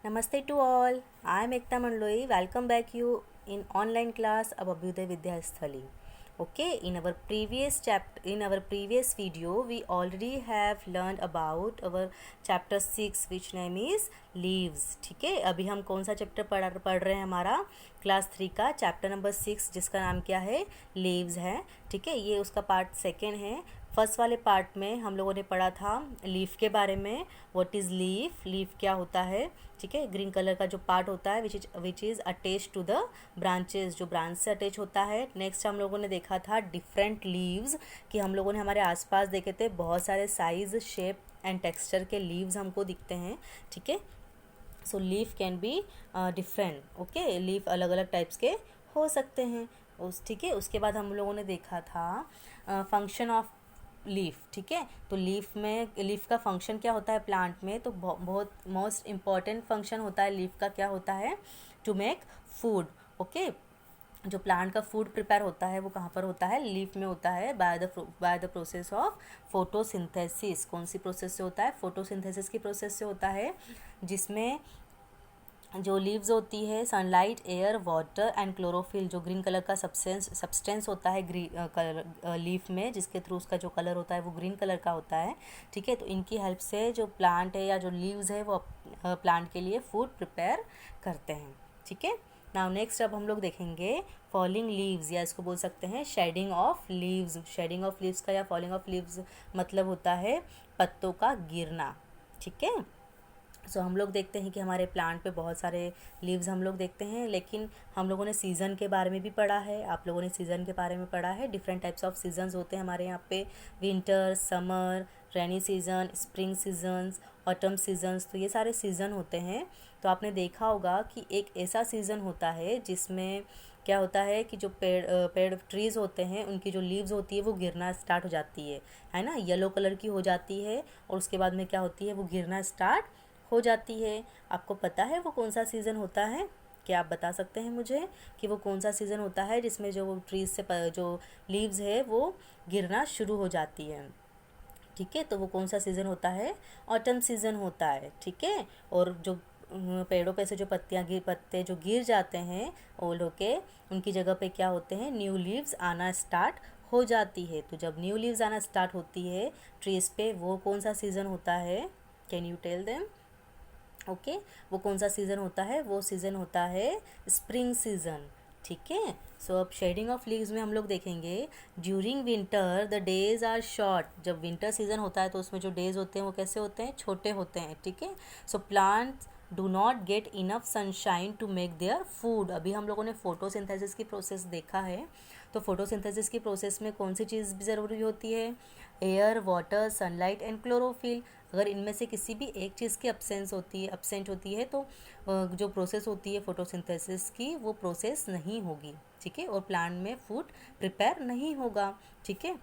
Namaste to all. I am Ekta Mandloi. Welcome back you in online class of Abhyuday Vidya Sthali. Okay, in our previous video, we already have learned about our chapter 6, which name is leaves. ठीक है, अभी हम कौन सा chapter पढ़ रहे हैं? हमारा क्लास 3 का चैप्टर नंबर 6, जिसका नाम क्या है? लीव्स है. ठीक है, ये उसका पार्ट सेकेंड है. फर्स्ट वाले पार्ट में हम लोगों ने पढ़ा था लीफ के बारे में. What is leaf? लीफ क्या होता है? ठीक है, ग्रीन कलर का जो पार्ट होता है which is attach to the branches, जो ब्रांच से अटैच होता है. नेक्स्ट हम लोगों ने देखा था डिफरेंट लीव्स, कि हम लोगों ने हमारे आसपास देखे थे बहुत सारे साइज, शेप एंड टेक्सचर के लीव्स हमको दिखते हैं. ठीक है, so leaf can be different. Okay, leaf अलग अलग टाइप्स के हो सकते हैं. ठीक है, उसके बाद हम लोगों ने देखा था फंक्शन ऑफ लीफ. ठीक है, तो लीफ का फंक्शन क्या होता है प्लांट में? तो बहुत मोस्ट इम्पॉर्टेंट फंक्शन होता है लीफ का. क्या होता है? To make food. ओके, जो प्लांट का फूड प्रिपेयर होता है वो कहाँ पर होता है? लीफ में होता है, by the process of photosynthesis. कौन सी प्रोसेस से होता है? फोटोसिंथेसिस की प्रोसेस से होता है, जिसमें जो लीव्स होती है sunlight, air, water and chlorophyll, जो ग्रीन कलर का सब्सटेंस होता है लीफ में, जिसके थ्रू उसका जो कलर होता है वो ग्रीन कलर का होता है. ठीक है, तो इनकी हेल्प से जो प्लांट है या जो लीव्स है वो प्लांट के लिए फूड प्रिपेयर करते हैं. ठीक है, नाउ नेक्स्ट अब हम लोग देखेंगे फॉलिंग लीव्स, या इसको बोल सकते हैं shedding of leaves. Shedding of leaves का या फॉलिंग ऑफ लीव्स मतलब होता है पत्तों का गिरना. ठीक है, सो हम लोग देखते हैं कि हमारे प्लांट पे बहुत सारे लीव्स हम लोग देखते हैं, लेकिन हम लोगों ने सीज़न के बारे में भी पढ़ा है. आप लोगों ने सीज़न के बारे में पढ़ा है. डिफरेंट टाइप्स ऑफ सीजन्स होते हैं हमारे यहाँ पे: winter, summer, rainy season, spring seasons, autumn seasons. तो ये सारे सीज़न होते हैं. तो आपने देखा होगा कि एक ऐसा सीज़न होता है जिसमें क्या होता है कि जो पेड़ ट्रीज़ होते हैं उनकी जो लीव्स होती है वो गिरना स्टार्ट हो जाती है ना, येलो कलर की हो जाती है, और उसके बाद में क्या होती है? वो गिरना स्टार्ट हो जाती है. आपको पता है वो कौन सा सीज़न होता है? क्या आप बता सकते हैं मुझे कि वो कौन सा सीज़न होता है जिसमें जो ट्रीज से जो लीव्स है वो गिरना शुरू हो जाती है? ठीक है, तो वो कौन सा सीज़न होता है? ऑटम सीज़न होता है. ठीक है, और जो पेड़ों पे से जो पत्ते जो गिर जाते हैं ओल्ड होके, उनकी जगह पे क्या होते हैं? न्यू लीव्स आना स्टार्ट हो जाती है. तो जब न्यू लीव्स आना स्टार्ट होती है ट्रीज पे, वो कौन सा सीज़न होता है? Can you tell them? Okay, वो कौन सा सीज़न होता है? वो सीज़न होता है स्प्रिंग सीज़न. ठीक है, सो अब शेडिंग ऑफ लीव्स में हम लोग देखेंगे during winter the days are short. जब विंटर सीज़न होता है तो उसमें जो डेज होते हैं वो कैसे होते हैं? छोटे होते हैं. ठीक है, so plants do not get enough sunshine to make their food. अभी हम लोगों ने फोटोसिंथेसिस की प्रोसेस देखा है. तो फोटोसिंथेसिस की प्रोसेस में कौन सी चीज़ ज़रूरी होती है? Air, water, sunlight and chlorophyll. अगर इनमें से किसी भी एक चीज़ की एब्सेंट होती है तो जो प्रोसेस होती है फोटोसिंथेसिस की वो प्रोसेस नहीं होगी. ठीक है, और प्लांट में फूड प्रिपेयर नहीं होगा. ठीक है,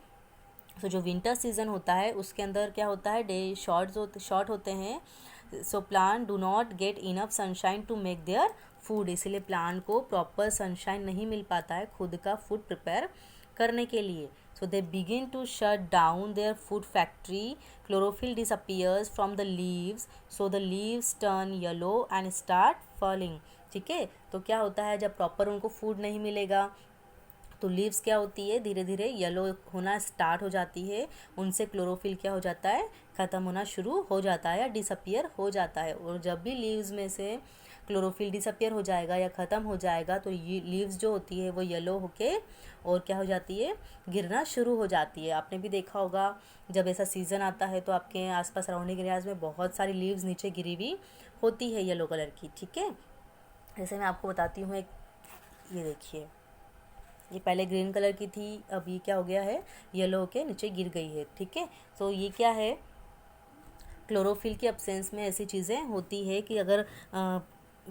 तो जो विंटर सीज़न होता है उसके अंदर क्या होता है? डे शॉर्ट होते हैं. So plant do not get enough sunshine to make their food. इसलिए प्लांट को प्रॉपर सनशाइन नहीं मिल पाता है खुद का फूड प्रिपेयर करने के लिए. So they begin to shut down their food factory. Chlorophyll disappears from the leaves, so the leaves turn yellow and start falling. ठीक है, तो क्या होता है जब प्रॉपर उनको फूड नहीं मिलेगा तो लीव्स क्या होती है? धीरे धीरे येलो होना स्टार्ट हो जाती है. उनसे क्लोरोफिल क्या हो जाता है? ख़त्म होना शुरू हो जाता है या डिसअपियर हो जाता है. और जब भी लीव्स में से क्लोरोफिल डिसअपियर हो जाएगा या ख़त्म हो जाएगा तो ये लीव्स जो होती है वो येलो होके और क्या हो जाती है? गिरना शुरू हो जाती है. आपने भी देखा होगा जब ऐसा सीज़न आता है तो आपके आसपास सराउंडिंग एरियाज़ में बहुत सारी लीव्स नीचे गिरी हुई होती है येलो कलर की. ठीक है, जैसे मैं आपको बताती हूँ एक, ये देखिए, ये पहले ग्रीन कलर की थी, अब ये क्या हो गया है? येलो के नीचे गिर गई है. ठीक है, तो ये क्या है? क्लोरोफिल की एब्सेंस में ऐसी चीज़ें होती है कि अगर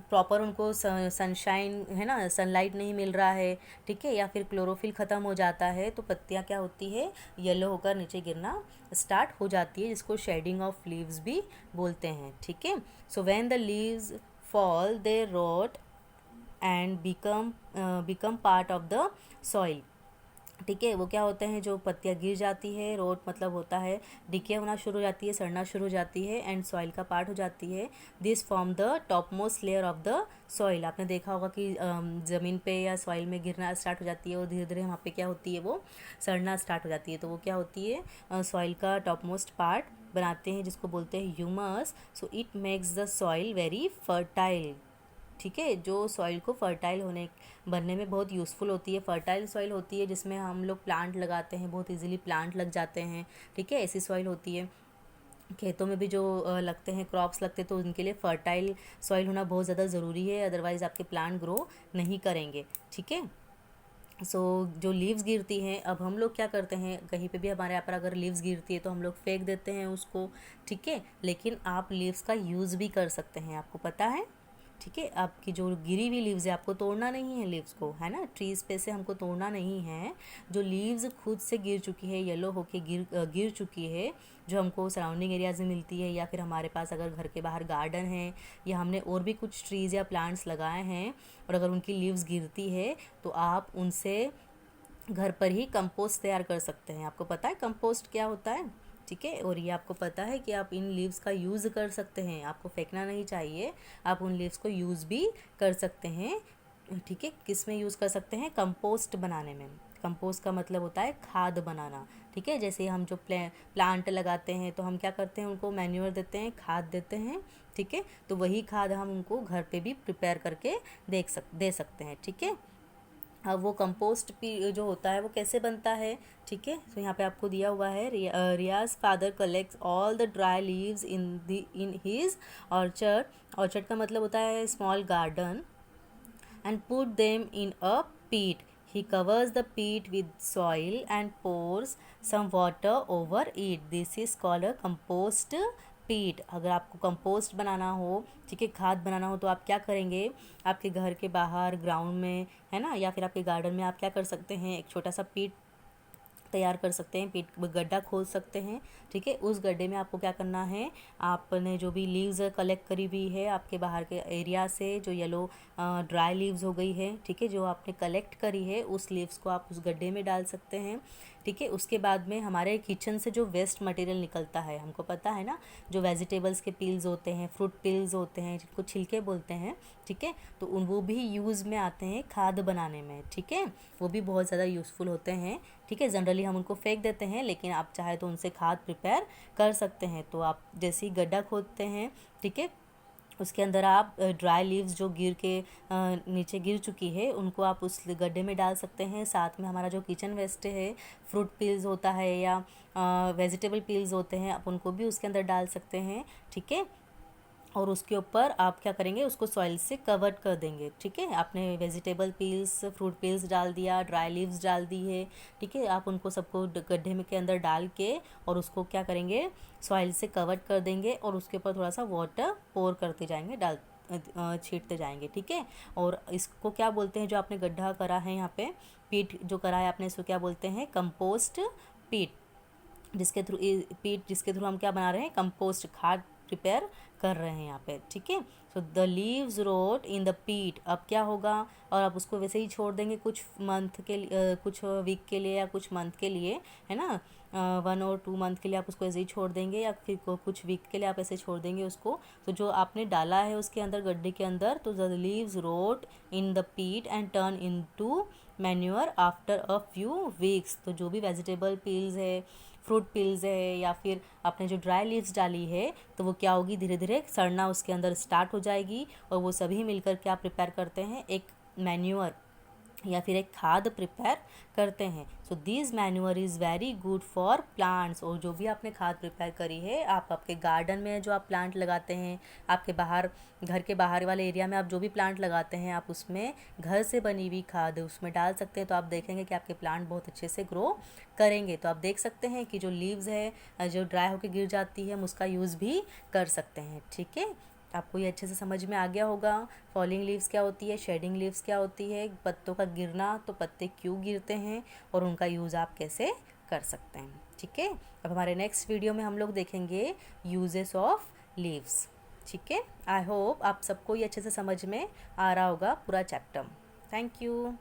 प्रॉपर उनको सनशाइन है ना, सनलाइट नहीं मिल रहा है, ठीक है, या फिर क्लोरोफिल ख़त्म हो जाता है तो पत्तियाँ क्या होती है? येलो होकर नीचे गिरना स्टार्ट हो जाती है, जिसको शेडिंग ऑफ लीव्स भी बोलते हैं. ठीक है, so when the leaves fall they wrote and become part of the soil. ठीक है, वो क्या होते हैं, जो पत्तियाँ गिर जाती है, रोट मतलब होता है डिके होना शुरू हो जाती है, सड़ना शुरू हो जाती है एंड सॉइल का पार्ट हो जाती है। This form the top most layer of the soil. आपने देखा होगा कि ज़मीन पे या सॉइल में गिरना स्टार्ट हो जाती है और धीरे धीरे वहाँ पे क्या होती है, वो सड़ना स्टार्ट हो जाती है। तो वो क्या होती है, सॉइल का टॉप मोस्ट पार्ट बनाते हैं, जिसको बोलते हैं humus. So it makes the soil very fertile. ठीक है, जो सॉइल को फर्टाइल होने बनने में बहुत यूज़फुल होती है। फर्टाइल सॉइल होती है जिसमें हम लोग प्लांट लगाते हैं, बहुत इजीली प्लांट लग जाते हैं। ठीक है, ऐसी सॉइल होती है। खेतों में भी जो लगते हैं, क्रॉप्स लगते हैं, तो उनके लिए फर्टाइल सॉइल होना बहुत ज़्यादा ज़रूरी है, अदरवाइज़ आपके प्लांट ग्रो नहीं करेंगे। ठीक है, जो लीव्स गिरती हैं, अब हम लोग क्या करते हैं, कहीं पे भी हमारे यहाँ पर अगर लीव्स गिरती है तो हम लोग फेंक देते हैं उसको। ठीक है, लेकिन आप लीव्स का यूज़ भी कर सकते हैं, आपको पता है। ठीक है, आपकी जो गिरी हुई लीव्स है, आपको तोड़ना नहीं है लीव्स को, है ना, ट्रीज पे से हमको तोड़ना नहीं है। जो लीव्स खुद से गिर चुकी है, येलो होके गिर चुकी है, जो हमको सराउंडिंग एरियाज में मिलती है, या फिर हमारे पास अगर घर के बाहर गार्डन है या हमने और भी कुछ ट्रीज़ या प्लांट्स लगाए हैं और अगर उनकी लीव्स गिरती है तो आप उनसे घर पर ही कंपोस्ट तैयार कर सकते हैं। आपको पता है कंपोस्ट क्या होता है। ठीक है, और ये आपको पता है कि आप इन लीव्स का यूज़ कर सकते हैं, आपको फेंकना नहीं चाहिए, आप उन लीव्स को यूज़ भी कर सकते हैं। ठीक है, किस में यूज़ कर सकते हैं, कंपोस्ट बनाने में। कंपोस्ट का मतलब होता है खाद बनाना। ठीक है, जैसे हम जो प्लांट लगाते हैं तो हम क्या करते हैं, उनको मैन्योर देते हैं, खाद देते हैं। ठीक है, तो वही खाद हम उनको घर पे भी प्रिपेयर करके दे सकते हैं। ठीक है, अब वो कंपोस्ट भी जो होता है वो कैसे बनता है। ठीक है, तो यहाँ पे आपको दिया हुआ है, Riyaz father collects all the dry leaves in his orchard. Orchard का मतलब होता है small garden, and put them in a pit. He covers the pit with soil and pours some water over it. This is called a compost पीट। अगर आपको compost बनाना हो, ठीक है, खाद बनाना हो, तो आप क्या करेंगे, आपके घर के बाहर ग्राउंड में, है ना, या फिर आपके गार्डन में आप क्या कर सकते हैं, एक छोटा सा पीट तैयार कर सकते हैं, पीट गड्ढा खोद सकते हैं। ठीक है, उस गड्ढे में आपको क्या करना है, आपने जो भी लीव्स कलेक्ट करी हुई है आपके बाहर के एरिया से, जो येलो ड्राई लीव्स हो गई है, ठीक है, जो आपने कलेक्ट करी है, उस लीव्स को आप उस गड्ढे में डाल सकते हैं। ठीक है, उसके बाद में हमारे किचन से जो वेस्ट मटेरियल निकलता है, हमको पता है ना, जो वेजिटेबल्स के पील्स होते हैं, फ्रूट पील्स होते हैं, जिनको छिलके बोलते हैं। ठीक है, तो वो भी यूज़ में आते हैं खाद बनाने में। ठीक है, वो भी बहुत ज़्यादा यूज़फुल होते हैं। ठीक है, जनरली हम उनको फेंक देते हैं, लेकिन आप चाहे तो उनसे खाद प्रिपेयर कर सकते हैं। तो आप जैसे ही गड्ढा खोदते हैं, ठीक है, उसके अंदर आप ड्राई लीव्स जो गिर के नीचे गिर चुकी है, उनको आप उस गड्ढे में डाल सकते हैं। साथ में हमारा जो किचन वेस्ट है, फ्रूट पील्स होता है या वेजिटेबल पील्स होते हैं, आप उनको भी उसके अंदर डाल सकते हैं। ठीक है, और उसके ऊपर आप क्या करेंगे, उसको सॉइल से कवर कर देंगे। ठीक है, आपने वेजिटेबल पील्स, फ्रूट पील्स डाल दिया, ड्राई लीव्स डाल दी है। ठीक है, आप उनको सबको गड्ढे में के अंदर डाल के और उसको क्या करेंगे, सॉइल से कवर कर देंगे और उसके ऊपर थोड़ा सा वाटर पोर करते जाएंगे, छींटते जाएंगे। ठीक है, और इसको क्या बोलते हैं, जो आपने गड्ढा करा है यहाँ पे, पीट जो करा है आपने, इसको क्या बोलते हैं, कंपोस्ट पीट, जिसके थ्रू हम क्या बना रहे हैं, कंपोस्ट खाद प्रिपेयर कर रहे हैं यहाँ पे। ठीक है, so the leaves rot in the पीट। अब क्या होगा, और आप उसको वैसे ही छोड़ देंगे कुछ मंथ के लिए, कुछ वीक के लिए या कुछ मंथ के लिए, है ना, 1 और 2 मंथ के लिए आप उसको ऐसे ही छोड़ देंगे, या फिर कुछ वीक के लिए आप ऐसे छोड़ देंगे उसको। तो जो आपने डाला है उसके अंदर, गड्ढे के अंदर, तो the leaves rot in the pit and turn into manure after a few weeks. तो जो भी वेजिटेबल पील्स है, फ्रूट पील्स है, या फिर आपने जो ड्राई लीव्स डाली है, तो वो क्या होगी, धीरे धीरे सड़ना उसके अंदर स्टार्ट हो जाएगी, और वो सभी मिलकर क्या प्रिपेयर करते हैं, एक मैन्योर या फिर एक खाद प्रिपेयर करते हैं। So this manure is very good for plants. और जो भी आपने खाद प्रिपेयर करी है, आप आपके गार्डन में जो आप प्लांट लगाते हैं, आपके बाहर, घर के बाहर वाले एरिया में आप जो भी प्लांट लगाते हैं, आप उसमें घर से बनी हुई खाद उसमें डाल सकते हैं। तो आप देखेंगे कि आपके प्लांट बहुत अच्छे से ग्रो करेंगे। तो आप देख सकते हैं कि जो लीव्स है, जो ड्राई होकर गिर जाती है, हम उसका यूज़ भी कर सकते हैं। ठीक है, आपको ये अच्छे से समझ में आ गया होगा। फॉलिंग लीव्स क्या होती है, शेडिंग लीव्स क्या होती है, पत्तों का गिरना, तो पत्ते क्यों गिरते हैं और उनका यूज़ आप कैसे कर सकते हैं। ठीक है, अब हमारे नेक्स्ट वीडियो में हम लोग देखेंगे यूजेस ऑफ लीव्स। ठीक है, आई होप आप सबको ये अच्छे से समझ में आ रहा होगा पूरा चैप्टर। Thank you.